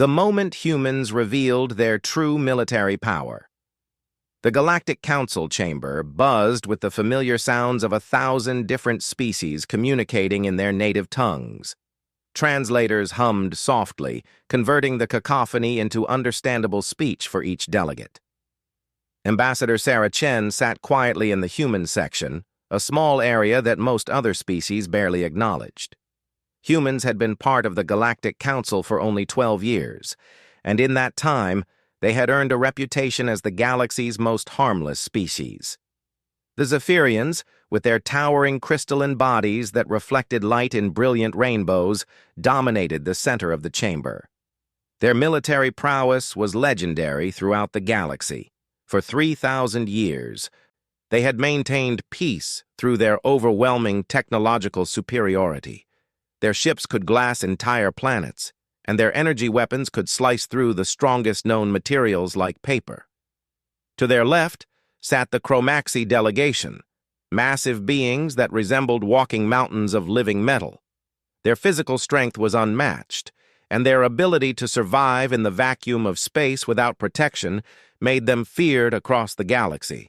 the moment humans revealed their true military power. The Galactic Council chamber buzzed with the familiar sounds of 1,000 different species communicating in their native tongues. Translators hummed softly, converting the cacophony into understandable speech for each delegate. Ambassador Sarah Chen sat quietly in the human section, a small area that most other species barely acknowledged. Humans had been part of the Galactic Council for only 12 years, and in that time, they had earned a reputation as the galaxy's most harmless species. The Zephyrians, with their towering crystalline bodies that reflected light in brilliant rainbows, dominated the center of the chamber. Their military prowess was legendary throughout the galaxy. For 3,000 years, they had maintained peace through their overwhelming technological superiority. Their ships could glass entire planets, and their energy weapons could slice through the strongest known materials like paper. To their left sat the Chromaxi delegation, massive beings that resembled walking mountains of living metal. Their physical strength was unmatched, and their ability to survive in the vacuum of space without protection made them feared across the galaxy.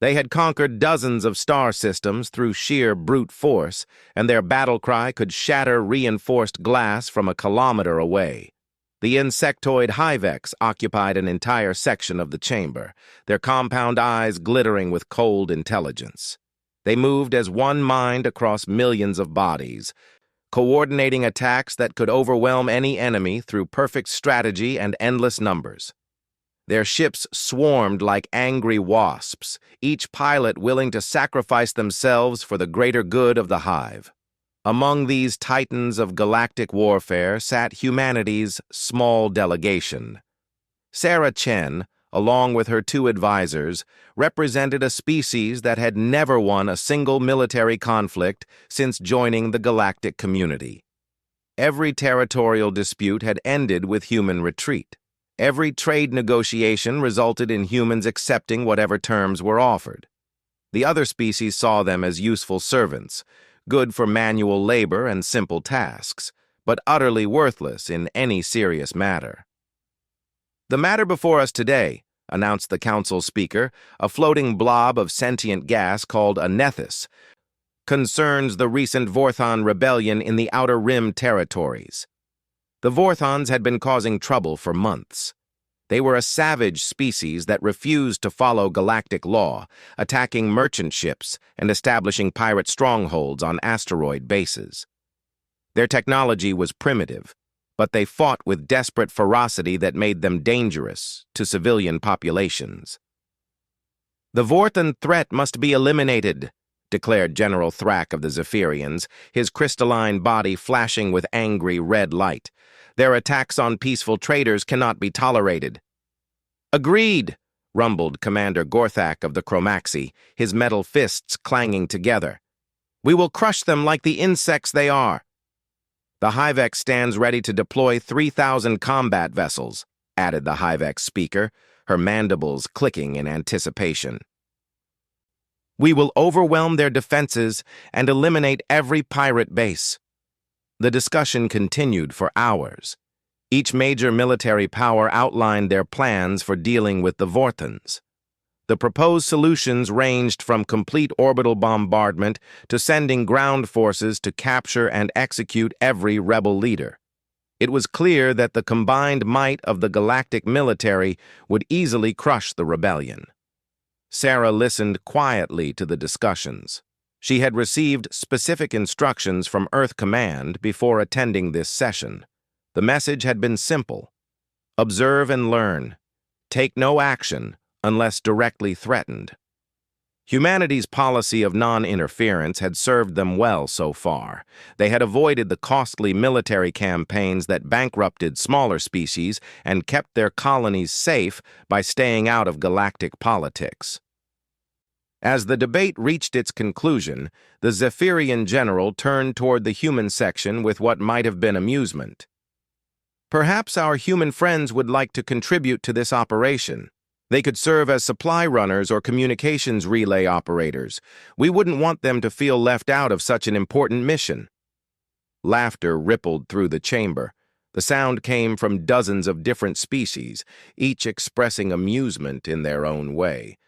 They had conquered dozens of star systems through sheer brute force, and their battle cry could shatter reinforced glass from a kilometer away. The insectoid Hivex occupied an entire section of the chamber, their compound eyes glittering with cold intelligence. They moved as one mind across millions of bodies, coordinating attacks that could overwhelm any enemy through perfect strategy and endless numbers. Their ships swarmed like angry wasps, each pilot willing to sacrifice themselves for the greater good of the hive. Among these titans of galactic warfare sat humanity's small delegation. Sarah Chen, along with her 2 advisors, represented a species that had never won a single military conflict since joining the galactic community. Every territorial dispute had ended with human retreat. Every trade negotiation resulted in humans accepting whatever terms were offered. The other species saw them as useful servants, good for manual labor and simple tasks, but utterly worthless in any serious matter. "The matter before us today," announced the council speaker, a floating blob of sentient gas called a nethys, "concerns the recent Vorthon rebellion in the Outer Rim territories. The Vorthons had been causing trouble for months. They were a savage species that refused to follow galactic law, attacking merchant ships and establishing pirate strongholds on asteroid bases. Their technology was primitive, but they fought with desperate ferocity that made them dangerous to civilian populations. "The Vorthon threat must be eliminated," declared General Thrak of the Zephyrians, his crystalline body flashing with angry red light. "Their attacks on peaceful traders cannot be tolerated." "Agreed," rumbled Commander Gorthak of the Chromaxi, his metal fists clanging together. "We will crush them like the insects they are." "The Hivex stands ready to deploy 3,000 combat vessels," added the Hivex speaker, her mandibles clicking in anticipation. "We will overwhelm their defenses and eliminate every pirate base." The discussion continued for hours. Each major military power outlined their plans for dealing with the Vorthons. The proposed solutions ranged from complete orbital bombardment to sending ground forces to capture and execute every rebel leader. It was clear that the combined might of the galactic military would easily crush the rebellion. Sarah listened quietly to the discussions. She had received specific instructions from Earth Command before attending this session. The message had been simple: observe and learn. Take no action unless directly threatened. Humanity's policy of non-interference had served them well so far. They had avoided the costly military campaigns that bankrupted smaller species and kept their colonies safe by staying out of galactic politics. As the debate reached its conclusion, the Zephyrian general turned toward the human section with what might have been amusement. "Perhaps our human friends would like to contribute to this operation. They could serve as supply runners or communications relay operators. We wouldn't want them to feel left out of such an important mission." Laughter rippled through the chamber. The sound came from dozens of different species, each expressing amusement in their own way.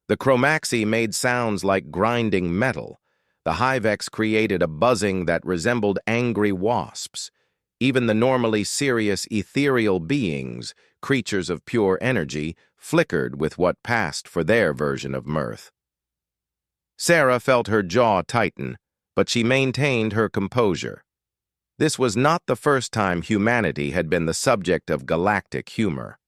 The Chromaxi made sounds like grinding metal. The Hyvex created a buzzing that resembled angry wasps. Even the normally serious ethereal beings, creatures of pure energy, flickered with what passed for their version of mirth. Sarah felt her jaw tighten, but she maintained her composure. This was not the first time humanity had been the subject of galactic humor.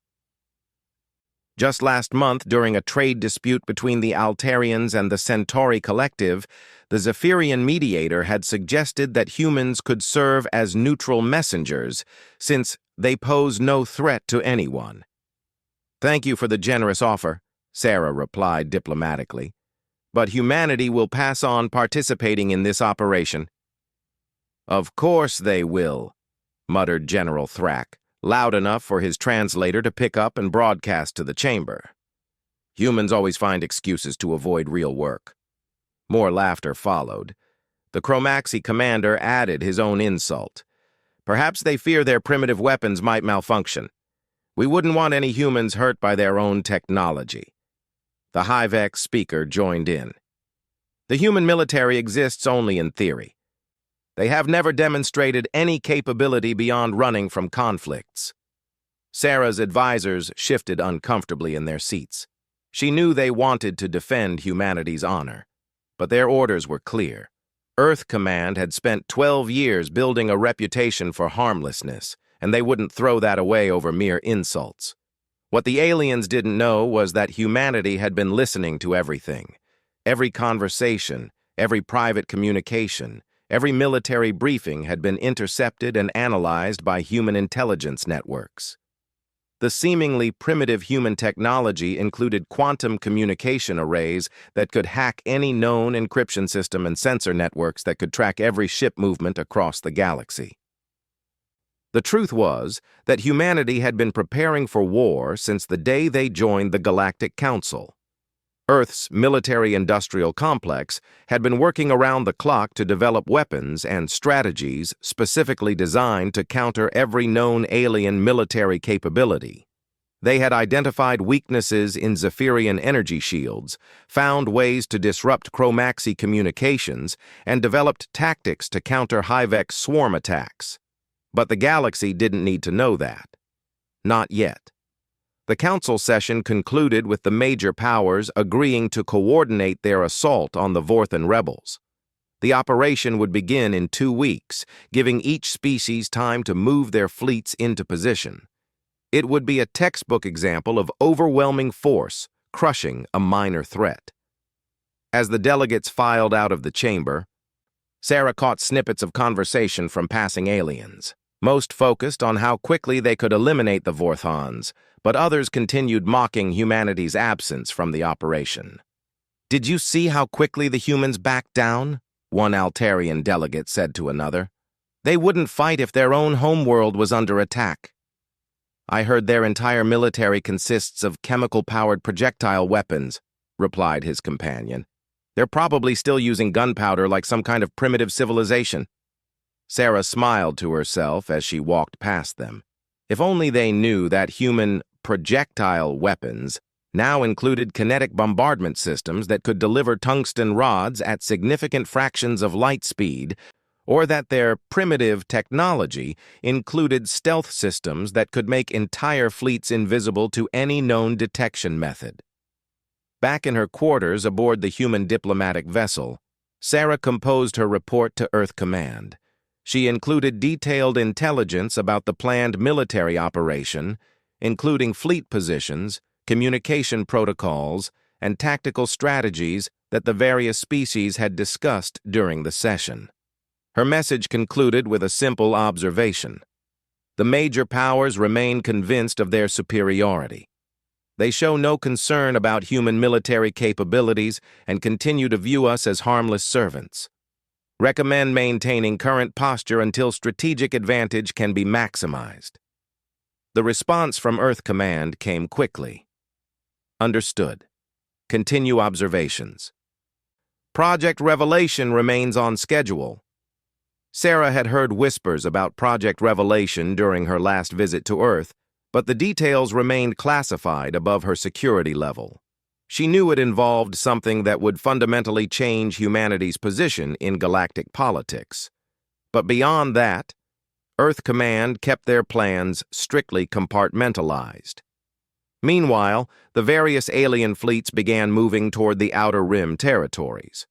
Just last month, during a trade dispute between the Altarians and the Centauri Collective, the Zephyrian mediator had suggested that humans could serve as neutral messengers, since they pose no threat to anyone. "Thank you for the generous offer," Sarah replied diplomatically. "But humanity will pass on participating in this operation." "Of course they will," muttered General Thrack, loud enough for his translator to pick up and broadcast to the chamber. "Humans always find excuses to avoid real work." More laughter followed. The Chromaxi commander added his own insult. "Perhaps they fear their primitive weapons might malfunction. We wouldn't want any humans hurt by their own technology." The Hyvex speaker joined in. "The human military exists only in theory. They have never demonstrated any capability beyond running from conflicts." Sarah's advisors shifted uncomfortably in their seats. She knew they wanted to defend humanity's honor, but their orders were clear. Earth Command had spent 12 years building a reputation for harmlessness, and they wouldn't throw that away over mere insults. What the aliens didn't know was that humanity had been listening to everything. Every conversation, every private communication, every military briefing had been intercepted and analyzed by human intelligence networks. The seemingly primitive human technology included quantum communication arrays that could hack any known encryption system and sensor networks that could track every ship movement across the galaxy. The truth was that humanity had been preparing for war since the day they joined the Galactic Council. Earth's military-industrial complex had been working around the clock to develop weapons and strategies specifically designed to counter every known alien military capability. They had identified weaknesses in Zephyrian energy shields, found ways to disrupt Chromaxi communications, and developed tactics to counter Hyvex swarm attacks. But the galaxy didn't need to know that. Not yet. The council session concluded with the major powers agreeing to coordinate their assault on the Vorthan rebels. The operation would begin in 2 weeks, giving each species time to move their fleets into position. It would be a textbook example of overwhelming force crushing a minor threat. As the delegates filed out of the chamber, Sarah caught snippets of conversation from passing aliens. Most focused on how quickly they could eliminate the Vorthons, but others continued mocking humanity's absence from the operation. "Did you see how quickly the humans backed down?" one Altarian delegate said to another. "They wouldn't fight if their own homeworld was under attack." "I heard their entire military consists of chemical-powered projectile weapons," replied his companion. "They're probably still using gunpowder like some kind of primitive civilization." Sarah smiled to herself as she walked past them. If only they knew that human projectile weapons now included kinetic bombardment systems that could deliver tungsten rods at significant fractions of light speed, or that their primitive technology included stealth systems that could make entire fleets invisible to any known detection method. Back in her quarters aboard the human diplomatic vessel, Sarah composed her report to Earth Command. She included detailed intelligence about the planned military operation, including fleet positions, communication protocols, and tactical strategies that the various species had discussed during the session. Her message concluded with a simple observation. The major powers remain convinced of their superiority. They show no concern about human military capabilities and continue to view us as harmless servants. Recommend maintaining current posture until strategic advantage can be maximized. The response from Earth Command came quickly. Understood. Continue observations. Project Revelation remains on schedule. Sarah had heard whispers about Project Revelation during her last visit to Earth, but the details remained classified above her security level. She knew it involved something that would fundamentally change humanity's position in galactic politics. But beyond that, Earth Command kept their plans strictly compartmentalized. Meanwhile, the various alien fleets began moving toward the Outer Rim territories.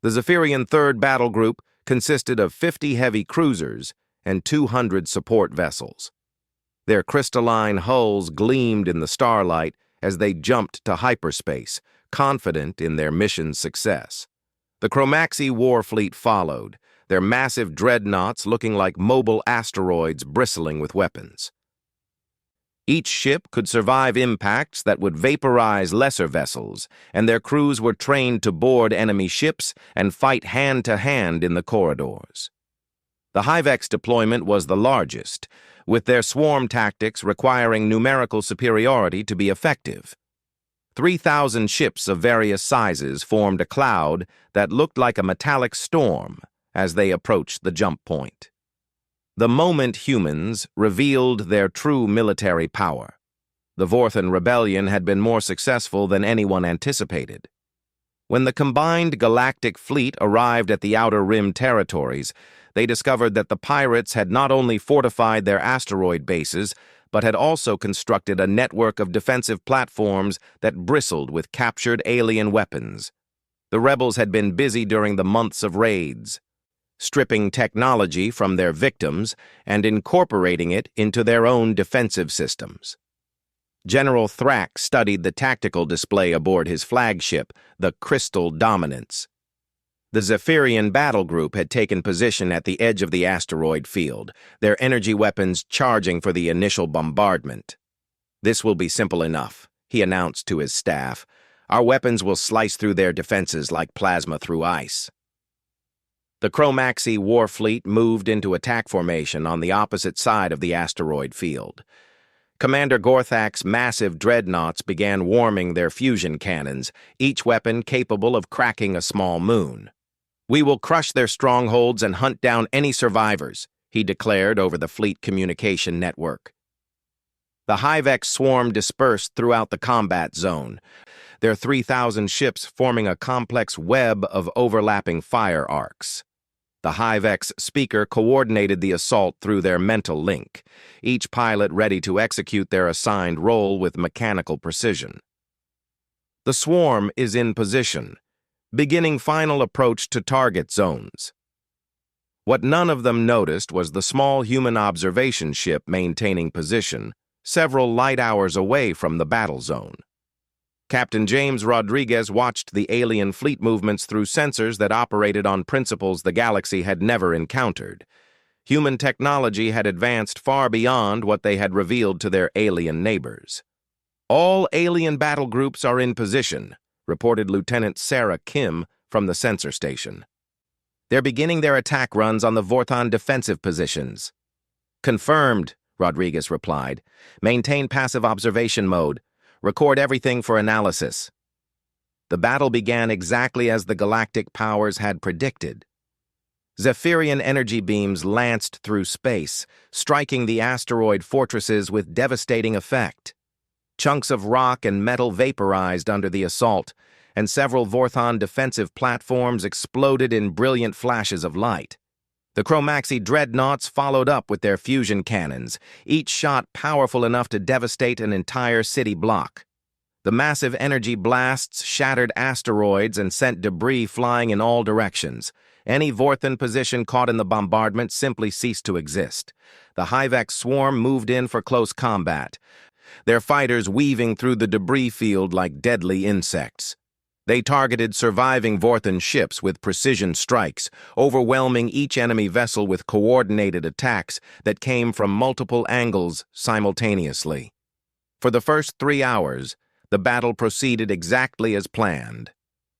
The Zephyrian 3rd Battle Group consisted of 50 heavy cruisers and 200 support vessels. Their crystalline hulls gleamed in the starlight as they jumped to hyperspace, confident in their mission's success. The HFY War fleet followed, their massive dreadnoughts looking like mobile asteroids bristling with weapons. Each ship could survive impacts that would vaporize lesser vessels, and their crews were trained to board enemy ships and fight hand-to-hand in the corridors. The HFY's deployment was the largest, with their swarm tactics requiring numerical superiority to be effective. 3,000 ships of various sizes formed a cloud that looked like a metallic storm as they approached the jump point. The moment humans revealed their true military power. The Vorthan rebellion had been more successful than anyone anticipated. When the combined galactic fleet arrived at the Outer Rim territories, they discovered that the pirates had not only fortified their asteroid bases, but had also constructed a network of defensive platforms that bristled with captured alien weapons. The rebels had been busy during the months of raids, stripping technology from their victims and incorporating it into their own defensive systems. General Thrak studied the tactical display aboard his flagship, the Crystal Dominance. The Zephyrian battle group had taken position at the edge of the asteroid field, their energy weapons charging for the initial bombardment. "This will be simple enough," he announced to his staff. "Our weapons will slice through their defenses like plasma through ice." The HFY War fleet moved into attack formation on the opposite side of the asteroid field. Commander Gorthak's massive dreadnoughts began warming their fusion cannons, each weapon capable of cracking a small moon. "We will crush their strongholds and hunt down any survivors," he declared over the fleet communication network. The HFY swarm dispersed throughout the combat zone, their 3,000 ships forming a complex web of overlapping fire arcs. The HFY's speaker coordinated the assault through their mental link, each pilot ready to execute their assigned role with mechanical precision. The swarm is in position, beginning final approach to target zones. What none of them noticed was the small human observation ship maintaining position, several light hours away from the battle zone. Captain James Rodriguez watched the alien fleet movements through sensors that operated on principles the galaxy had never encountered. Human technology had advanced far beyond what they had revealed to their alien neighbors. "All alien battle groups are in position," reported Lieutenant Sarah Kim from the sensor station. "They're beginning their attack runs on the Vorthan defensive positions." "Confirmed," Rodriguez replied. "Maintain passive observation mode. Record everything for analysis." The battle began exactly as the galactic powers had predicted. Zephyrian energy beams lanced through space, striking the asteroid fortresses with devastating effect. Chunks of rock and metal vaporized under the assault, and several Vorthan defensive platforms exploded in brilliant flashes of light. The HFY dreadnoughts followed up with their fusion cannons, each shot powerful enough to devastate an entire city block. The massive energy blasts shattered asteroids and sent debris flying in all directions. Any Vorthan position caught in the bombardment simply ceased to exist. The HFY swarm moved in for close combat, their fighters weaving through the debris field like deadly insects. They targeted surviving Vorthan ships with precision strikes, overwhelming each enemy vessel with coordinated attacks that came from multiple angles simultaneously. For the first 3 hours, the battle proceeded exactly as planned.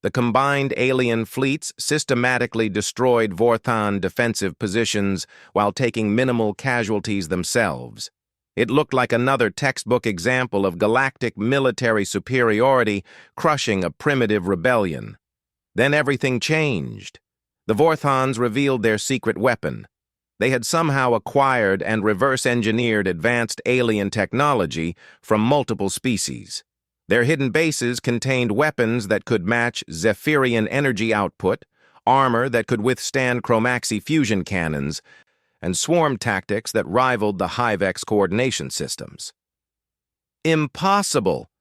The combined alien fleets systematically destroyed Vorthan defensive positions while taking minimal casualties themselves. It looked like another textbook example of galactic military superiority crushing a primitive rebellion. Then everything changed. The Vorthons revealed their secret weapon. They had somehow acquired and reverse-engineered advanced alien technology from multiple species. Their hidden bases contained weapons that could match Zephyrian energy output, armor that could withstand Chromaxi fusion cannons, and swarm tactics that rivaled the HFY's coordination systems. "Impossible!"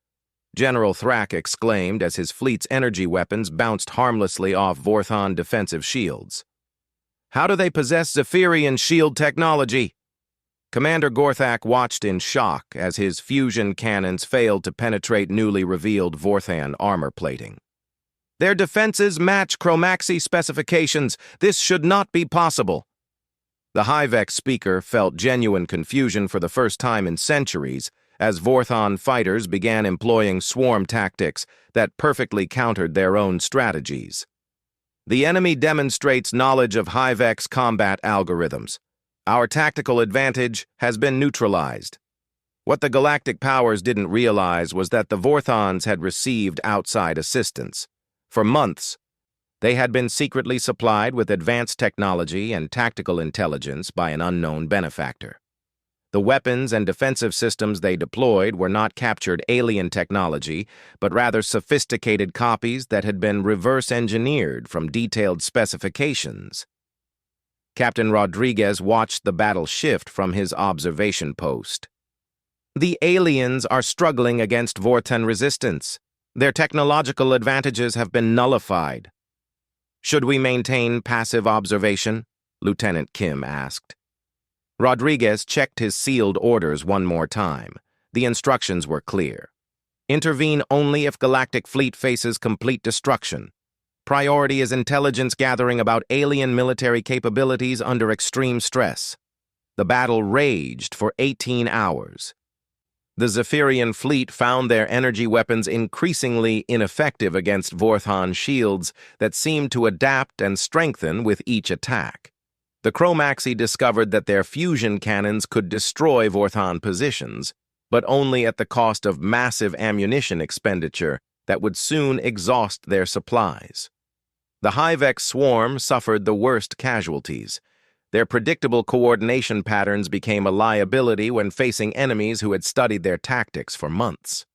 General Thrak exclaimed as his fleet's energy weapons bounced harmlessly off Vorthon defensive shields. "How do they possess Zephyrian shield technology?" Commander Gorthak watched in shock as his fusion cannons failed to penetrate newly revealed Vorthan armor plating. "Their defenses match Chromaxi specifications. This should not be possible." The HFY speaker felt genuine confusion for the first time in centuries as Vorthon fighters began employing swarm tactics that perfectly countered their own strategies. "The enemy demonstrates knowledge of HFY's combat algorithms. Our tactical advantage has been neutralized." What the galactic powers didn't realize was that the Vorthons had received outside assistance. For months, they had been secretly supplied with advanced technology and tactical intelligence by an unknown benefactor. The weapons and defensive systems they deployed were not captured alien technology, but rather sophisticated copies that had been reverse-engineered from detailed specifications. Captain Rodriguez watched the battle shift from his observation post. "The aliens are struggling against Vorten resistance. Their technological advantages have been nullified." "Should we maintain passive observation?" Lieutenant Kim asked. Rodriguez checked his sealed orders one more time. The instructions were clear. Intervene only if Galactic Fleet faces complete destruction. Priority is intelligence gathering about alien military capabilities under extreme stress. The battle raged for 18 hours. The Zephyrian fleet found their energy weapons increasingly ineffective against Vorthon shields that seemed to adapt and strengthen with each attack. The Chromaxi discovered that their fusion cannons could destroy Vorthon positions, but only at the cost of massive ammunition expenditure that would soon exhaust their supplies. The HFY swarm suffered the worst casualties. Their predictable coordination patterns became a liability when facing enemies who had studied their tactics for months.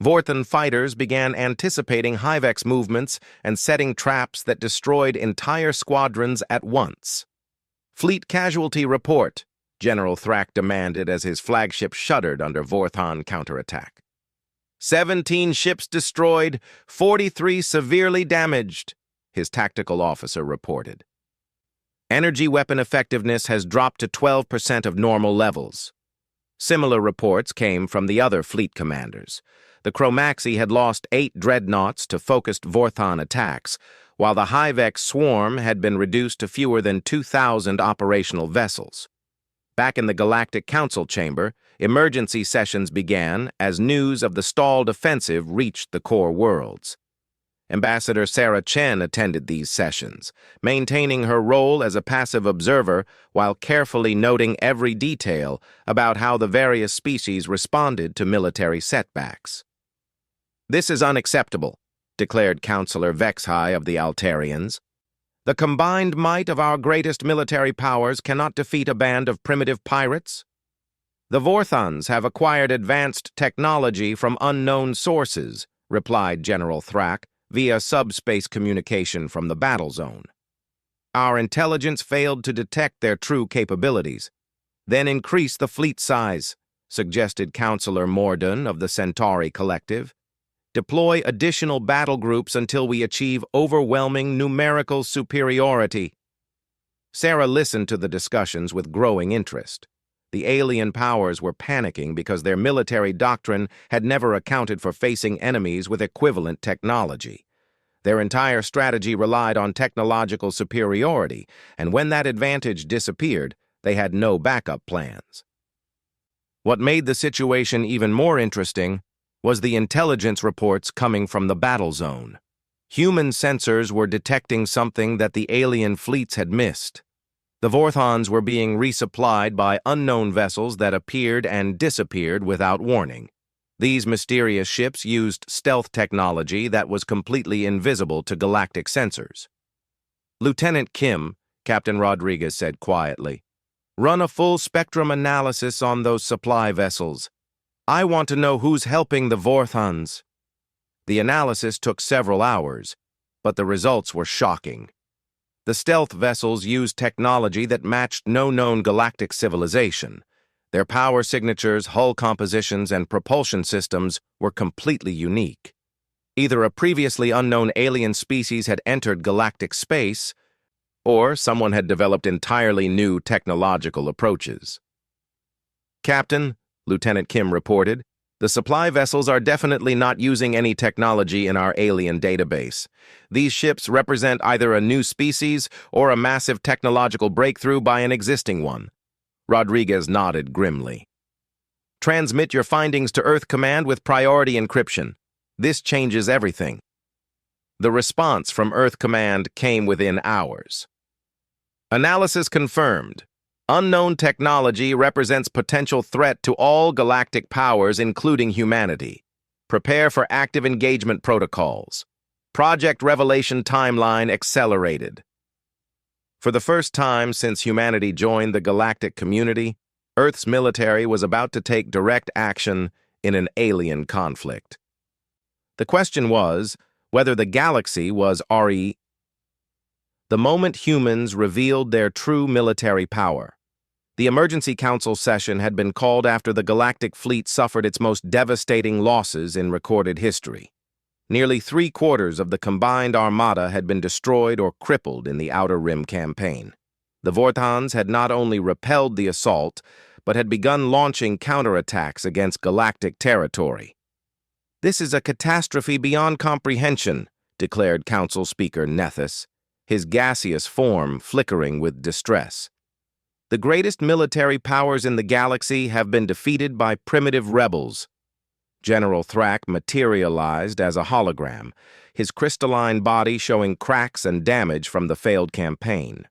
Vorthan fighters began anticipating HFY's movements and setting traps that destroyed entire squadrons at once. "Fleet casualty report," General Thrak demanded as his flagship shuddered under Vorthon counterattack. 17 ships destroyed, 43 severely damaged, his tactical officer reported. "Energy weapon effectiveness has dropped to 12% of normal levels." Similar reports came from the other fleet commanders. The Chromaxi had lost 8 dreadnoughts to focused Vorthon attacks, while the HFY swarm had been reduced to fewer than 2,000 operational vessels. Back in the Galactic Council chamber, emergency sessions began as news of the stalled offensive reached the core worlds. Ambassador Sarah Chen attended these sessions, maintaining her role as a passive observer while carefully noting every detail about how the various species responded to military setbacks. "This is unacceptable," declared Counselor Vexhai of the Altarians. "The combined might of our greatest military powers cannot defeat a band of primitive pirates. The Vorthons have acquired advanced technology from unknown sources," replied General Thrak via subspace communication from the battle zone. "Our intelligence failed to detect their true capabilities. Then increase the fleet size," suggested Counselor Morden of the Centauri Collective. "Deploy additional battle groups until we achieve overwhelming numerical superiority." Sarah listened to the discussions with growing interest. The alien powers were panicking because their military doctrine had never accounted for facing enemies with equivalent technology. Their entire strategy relied on technological superiority, and when that advantage disappeared, they had no backup plans. What made the situation even more interesting was the intelligence reports coming from the battle zone. Human sensors were detecting something that the alien fleets had missed. The Vorthons were being resupplied by unknown vessels that appeared and disappeared without warning. These mysterious ships used stealth technology that was completely invisible to galactic sensors. Lieutenant Kim, Captain Rodriguez said quietly, run a full spectrum analysis on those supply vessels. I want to know who's helping the Vorthons. The analysis took several hours, but the results were shocking. The stealth vessels used technology that matched no known galactic civilization. Their power signatures, hull compositions, and propulsion systems were completely unique. Either a previously unknown alien species had entered galactic space, or someone had developed entirely new technological approaches. Captain, Lieutenant Kim reported, the supply vessels are definitely not using any technology in our alien database. These ships represent either a new species or a massive technological breakthrough by an existing one. Rodriguez nodded grimly. Transmit your findings to Earth Command with priority encryption. This changes everything. The response from Earth Command came within hours. Analysis confirmed. Unknown technology represents potential threat to all galactic powers, including humanity. Prepare for active engagement protocols. Project Revelation timeline accelerated. For the first time since humanity joined the galactic community, Earth's military was about to take direct action in an alien conflict. The question was whether the galaxy was ready. The moment humans revealed their true military power. The Emergency Council session had been called after the galactic fleet suffered its most devastating losses in recorded history. Nearly 3/4 of the combined armada had been destroyed or crippled in the Outer Rim campaign. The Vorthons had not only repelled the assault, but had begun launching counterattacks against galactic territory. This is a catastrophe beyond comprehension, declared Council Speaker Nethys, his gaseous form flickering with distress. The greatest military powers in the galaxy have been defeated by primitive rebels. General Thrak materialized as a hologram, his crystalline body showing cracks and damage from the failed campaign.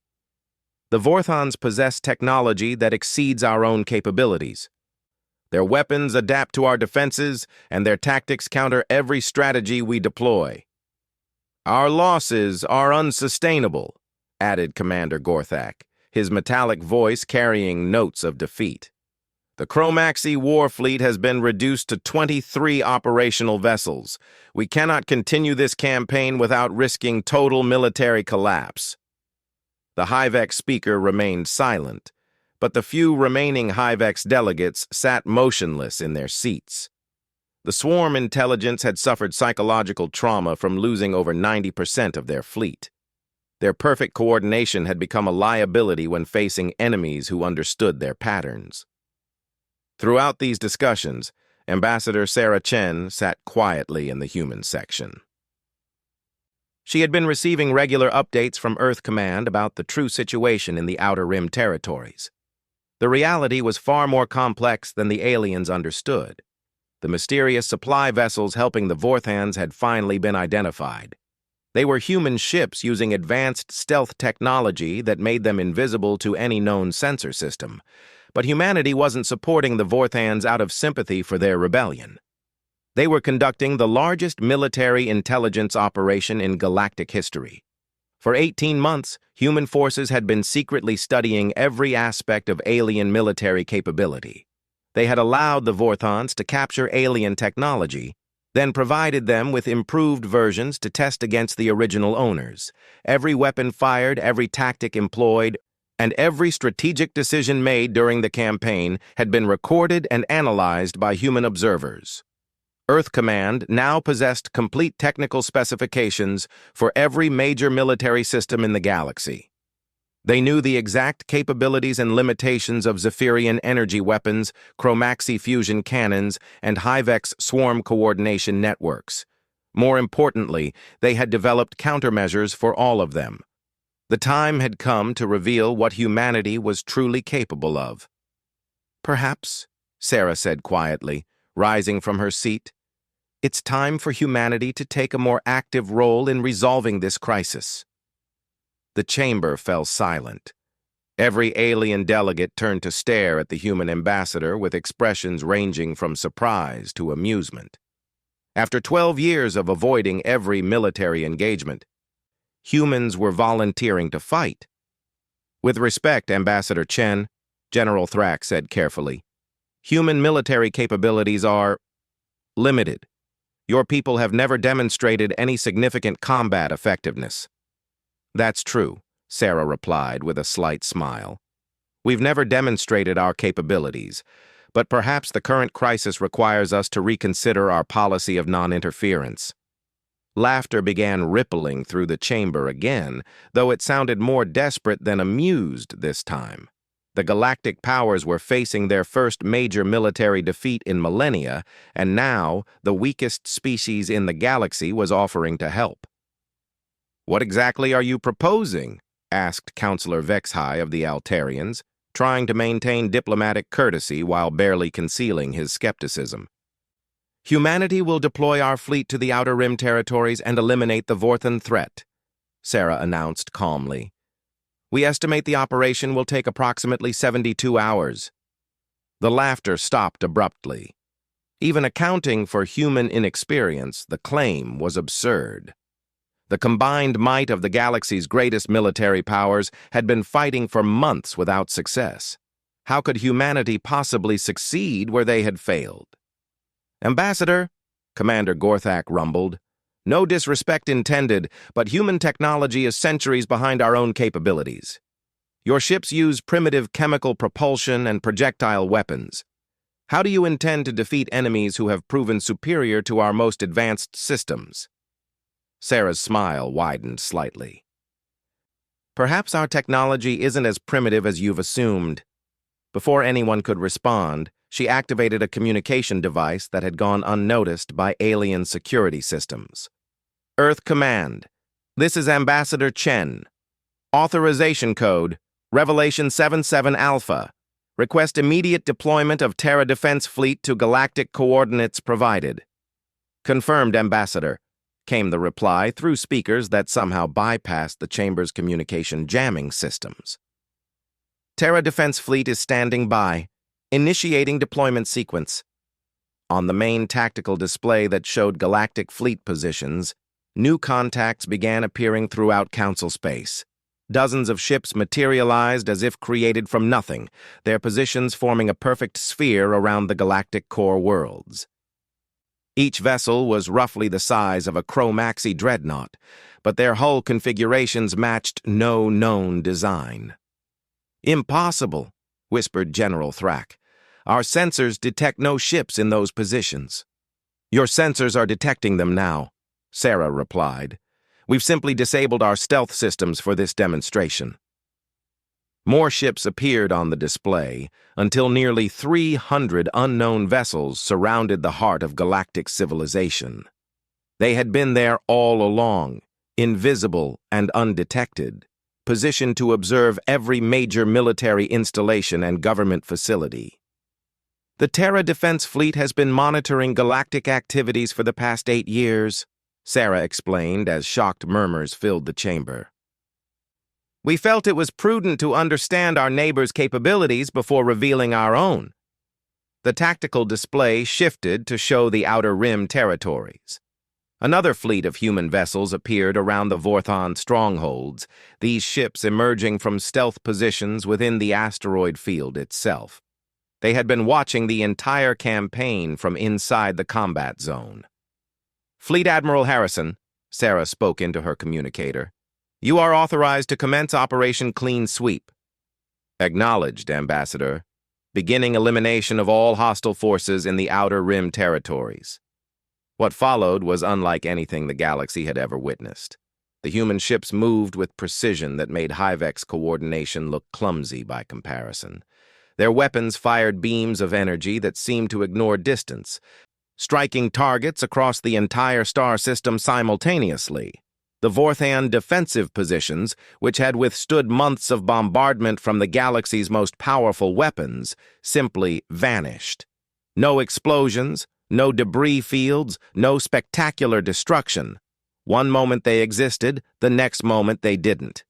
The Vorthons possess technology that exceeds our own capabilities. Their weapons adapt to our defenses, and their tactics counter every strategy we deploy. Our losses are unsustainable, added Commander Gorthak, his metallic voice carrying notes of defeat. The Chromaxi war fleet has been reduced to 23 operational vessels. We cannot continue this campaign without risking total military collapse. The Hivex speaker remained silent, but the few remaining Hivex delegates sat motionless in their seats. The swarm intelligence had suffered psychological trauma from losing over 90% of their fleet. Their perfect coordination had become a liability when facing enemies who understood their patterns. Throughout these discussions, Ambassador Sarah Chen sat quietly in the human section. She had been receiving regular updates from Earth Command about the true situation in the Outer Rim territories. The reality was far more complex than the aliens understood. The mysterious supply vessels helping the Vorthans had finally been identified. They were human ships using advanced stealth technology that made them invisible to any known sensor system. But humanity wasn't supporting the Vorthans out of sympathy for their rebellion. They were conducting the largest military intelligence operation in galactic history. For 18 months, human forces had been secretly studying every aspect of alien military capability. They had allowed the Vorthons to capture alien technology, then provided them with improved versions to test against the original owners. Every weapon fired, every tactic employed, and every strategic decision made during the campaign had been recorded and analyzed by human observers. Earth Command now possessed complete technical specifications for every major military system in the galaxy. They knew the exact capabilities and limitations of Zephyrian energy weapons, Chromaxi fusion cannons, and Hivex swarm coordination networks. More importantly, they had developed countermeasures for all of them. The time had come to reveal what humanity was truly capable of. Perhaps, Sarah said quietly, rising from her seat, it's time for humanity to take a more active role in resolving this crisis. The chamber fell silent. Every alien delegate turned to stare at the human ambassador with expressions ranging from surprise to amusement. After 12 years of avoiding every military engagement, Humans were volunteering to fight. With respect, Ambassador Chen, General Thrak said carefully, human military capabilities are limited. Your people have never demonstrated any significant combat effectiveness. That's true, Sarah replied with a slight smile. We've never demonstrated our capabilities, but perhaps the current crisis requires us to reconsider our policy of non-interference. Laughter began rippling through the chamber again, though it sounded more desperate than amused this time. The galactic powers were facing their first major military defeat in millennia, and now the weakest species in the galaxy was offering to help. "What exactly are you proposing?" asked Councillor Vexhai of the Altarians, trying to maintain diplomatic courtesy while barely concealing his skepticism. "Humanity will deploy our fleet to the Outer Rim territories and eliminate the Vorthan threat," Sarah announced calmly. "We estimate the operation will take approximately 72 hours. The laughter stopped abruptly. Even accounting for human inexperience, the claim was absurd. The combined might of the galaxy's greatest military powers had been fighting for months without success. How could humanity possibly succeed where they had failed? "Ambassador," Commander Gorthak rumbled, "no disrespect intended, but human technology is centuries behind our own capabilities. Your ships use primitive chemical propulsion and projectile weapons. How do you intend to defeat enemies who have proven superior to our most advanced systems?" Sarah's smile widened slightly. "Perhaps our technology isn't as primitive as you've assumed." Before anyone could respond, she activated a communication device that had gone unnoticed by alien security systems. "Earth Command, this is Ambassador Chen. Authorization code, Revelation 77 Alpha. Request immediate deployment of Terra Defense Fleet to galactic coordinates provided." "Confirmed, Ambassador," came the reply through speakers that somehow bypassed the chamber's communication jamming systems. "Terra Defense Fleet is standing by. Initiating deployment sequence." On the main tactical display that showed galactic fleet positions, new contacts began appearing throughout Council space. Dozens of ships materialized as if created from nothing, their positions forming a perfect sphere around the galactic core worlds. Each vessel was roughly the size of a Chromaxi dreadnought, but their hull configurations matched no known design. "Impossible," whispered General Thrak. "Our sensors detect no ships in those positions." "Your sensors are detecting them now," Sarah replied. "We've simply disabled our stealth systems for this demonstration." More ships appeared on the display, until nearly 300 unknown vessels surrounded the heart of galactic civilization. They had been there all along, invisible and undetected, positioned to observe every major military installation and government facility. "The Terra Defense Fleet has been monitoring galactic activities for the past 8 years, Sarah explained as shocked murmurs filled the chamber. "We felt it was prudent to understand our neighbors' capabilities before revealing our own." The tactical display shifted to show the Outer Rim territories. Another fleet of human vessels appeared around the Vorthon strongholds, these ships emerging from stealth positions within the asteroid field itself. They had been watching the entire campaign from inside the combat zone. "Fleet Admiral Harrison," Sarah spoke into her communicator, "you are authorized to commence Operation Clean Sweep." "Acknowledged, Ambassador. Beginning elimination of all hostile forces in the Outer Rim territories." What followed was unlike anything the galaxy had ever witnessed. The human ships moved with precision that made Hyvex coordination look clumsy by comparison. Their weapons fired beams of energy that seemed to ignore distance, striking targets across the entire star system simultaneously. The Vorthan defensive positions, which had withstood months of bombardment from the galaxy's most powerful weapons, simply vanished. No explosions, no debris fields, no spectacular destruction. One moment they existed, the next moment they didn't.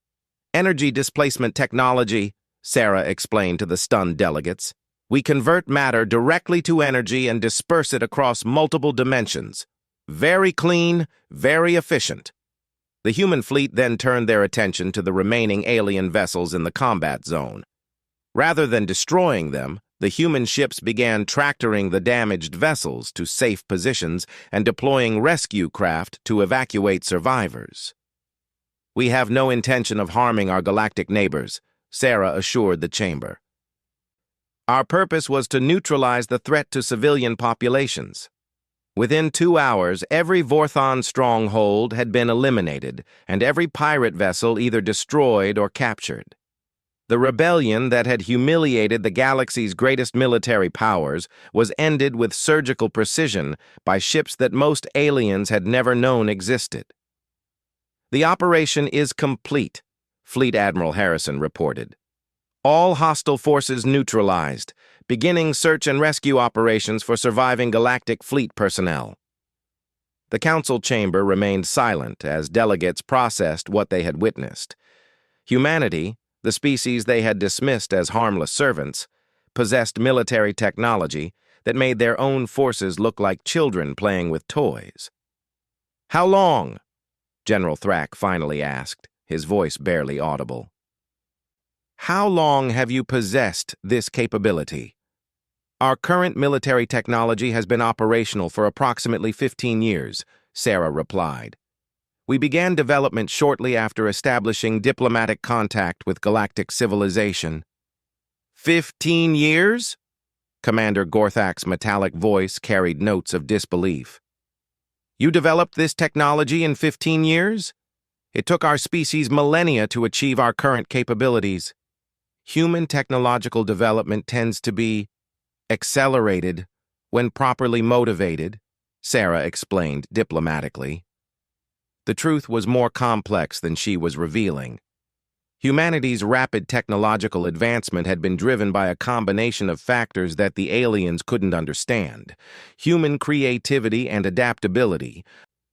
"Energy displacement technology," Sarah explained to the stunned delegates. "We convert matter directly to energy and disperse it across multiple dimensions. Very clean, very efficient." The human fleet then turned their attention to the remaining alien vessels in the combat zone. Rather than destroying them, the human ships began tractoring the damaged vessels to safe positions and deploying rescue craft to evacuate survivors. "We have no intention of harming our galactic neighbors," Sarah assured the chamber. "Our purpose was to neutralize the threat to civilian populations." Within 2 hours, every Vorthon stronghold had been eliminated, and every pirate vessel either destroyed or captured. The rebellion that had humiliated the galaxy's greatest military powers was ended with surgical precision by ships that most aliens had never known existed. "The operation is complete," Fleet Admiral Harrison reported. "All hostile forces neutralized, beginning search and rescue operations for surviving Galactic Fleet personnel." The council chamber remained silent as delegates processed what they had witnessed. Humanity, the species they had dismissed as harmless servants, possessed military technology that made their own forces look like children playing with toys. "How long?" General Thrak finally asked, his voice barely audible. "How long have you possessed this capability?" "Our current military technology has been operational for approximately 15 years, Sarah replied. "We began development shortly after establishing diplomatic contact with galactic civilization." 15 years? Commander Gorthak's metallic voice carried notes of disbelief. "You developed this technology in 15 years? It took our species millennia to achieve our current capabilities." "Human technological development tends to be accelerated when properly motivated," Sarah explained diplomatically. The truth was more complex than she was revealing. Humanity's rapid technological advancement had been driven by a combination of factors that the aliens couldn't understand. Human creativity and adaptability,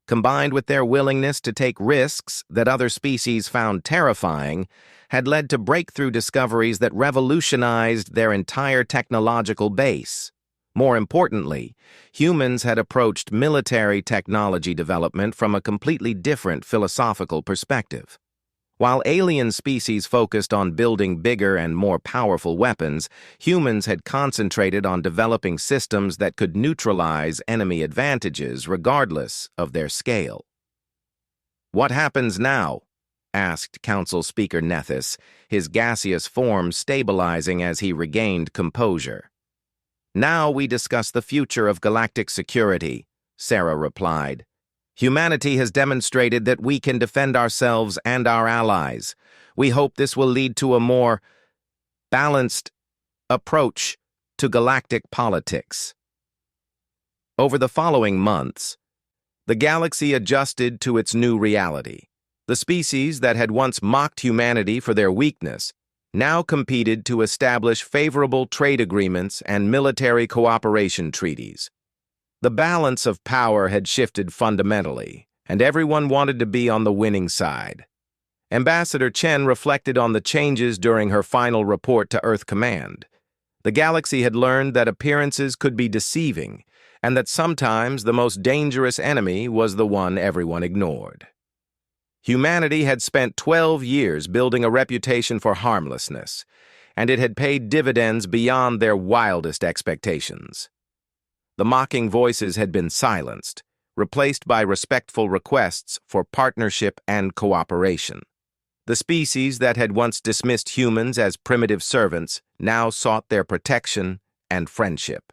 combined with their willingness to take risks that other species found terrifying, had led to breakthrough discoveries that revolutionized their entire technological base. More importantly, humans had approached military technology development from a completely different philosophical perspective. While alien species focused on building bigger and more powerful weapons, humans had concentrated on developing systems that could neutralize enemy advantages regardless of their scale. "What happens now?" asked Council Speaker Nethys, his gaseous form stabilizing as he regained composure. "Now we discuss the future of galactic security," Sarah replied. "Humanity has demonstrated that we can defend ourselves and our allies. We hope this will lead to a more balanced approach to galactic politics." Over the following months, the galaxy adjusted to its new reality. The species that had once mocked humanity for their weakness now competed to establish favorable trade agreements and military cooperation treaties. The balance of power had shifted fundamentally, and everyone wanted to be on the winning side. Ambassador Chen reflected on the changes during her final report to Earth Command. The galaxy had learned that appearances could be deceiving, and that sometimes the most dangerous enemy was the one everyone ignored. Humanity had spent 12 years building a reputation for harmlessness, and it had paid dividends beyond their wildest expectations. The mocking voices had been silenced, replaced by respectful requests for partnership and cooperation. The species that had once dismissed humans as primitive servants now sought their protection and friendship.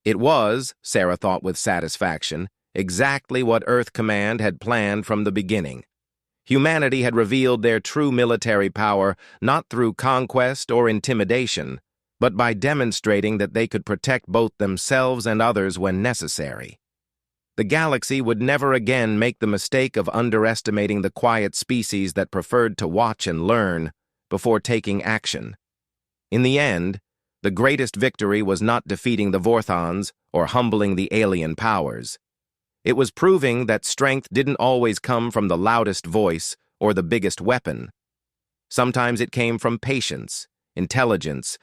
It was, Sarah thought with satisfaction, exactly what Earth Command had planned from the beginning. Humanity had revealed their true military power not through conquest or intimidation, but by demonstrating that they could protect both themselves and others when necessary. The galaxy would never again make the mistake of underestimating the quiet species that preferred to watch and learn before taking action. In the end, the greatest victory was not defeating the Vorthons or humbling the alien powers. It was proving that strength didn't always come from the loudest voice or the biggest weapon. Sometimes it came from patience, intelligence,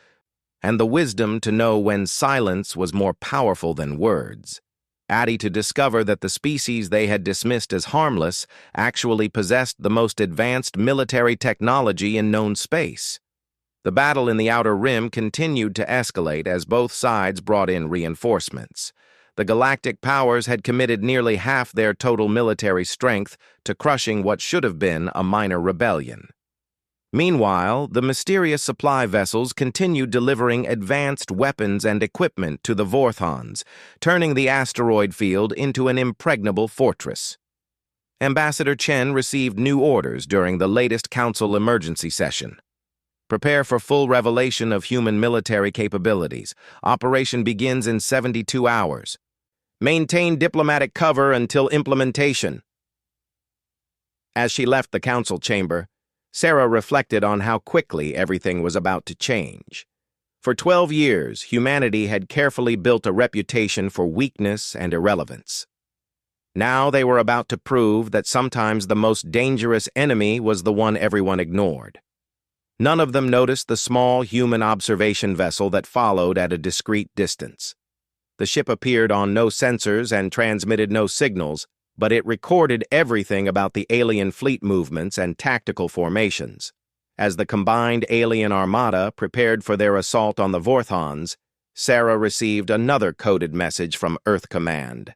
and the wisdom to know when silence was more powerful than words. to discover that the species they had dismissed as harmless actually possessed the most advanced military technology in known space. The battle in the Outer Rim continued to escalate as both sides brought in reinforcements. The galactic powers had committed nearly half their total military strength to crushing what should have been a minor rebellion. Meanwhile, the mysterious supply vessels continued delivering advanced weapons and equipment to the Vorthons, turning the asteroid field into an impregnable fortress. Ambassador Chen received new orders during the latest Council emergency session. Prepare for full revelation of human military capabilities. Operation begins in 72 hours. Maintain diplomatic cover until implementation. As she left the council chamber, Sarah reflected on how quickly everything was about to change. For 12 years, humanity had carefully built a reputation for weakness and irrelevance. Now they were about to prove that sometimes the most dangerous enemy was the one everyone ignored. None of them noticed the small human observation vessel that followed at a discreet distance. The ship appeared on no sensors and transmitted no signals, but it recorded everything about the alien fleet movements and tactical formations. As the combined alien armada prepared for their assault on the Vorthons, Sarah received another coded message from Earth Command.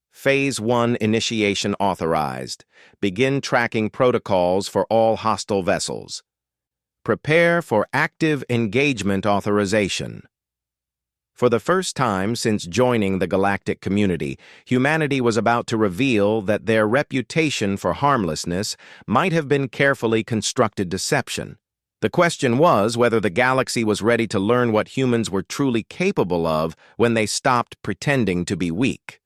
Phase 1 initiation authorized. Begin tracking protocols for all hostile vessels. Prepare for active engagement authorization. For the first time since joining the galactic community, humanity was about to reveal that their reputation for harmlessness might have been carefully constructed deception. The question was whether the galaxy was ready to learn what humans were truly capable of when they stopped pretending to be weak.